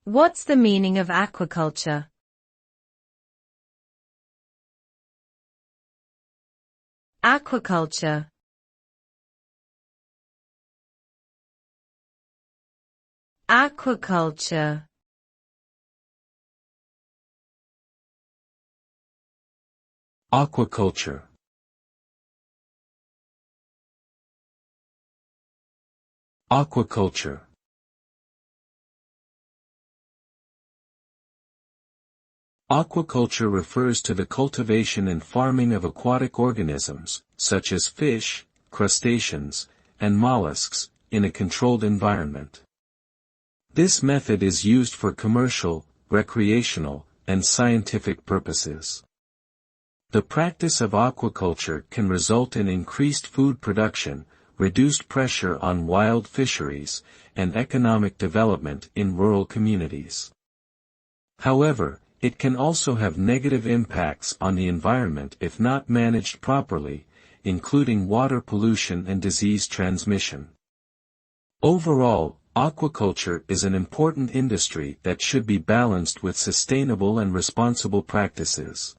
What's the meaning of aquaculture? Aquaculture. Aquaculture. Aquaculture. Aquaculture. Aquaculture refers to the cultivation and farming of aquatic organisms, such as fish, crustaceans, and mollusks, in a controlled environment. This method is used for commercial, recreational, and scientific purposes. The practice of aquaculture can result in increased food production, reduced pressure on wild fisheries, and economic development in rural communities. However, it can also have negative impacts on the environment if not managed properly, including water pollution and disease transmission. Overall, aquaculture is an important industry that should be balanced with sustainable and responsible practices.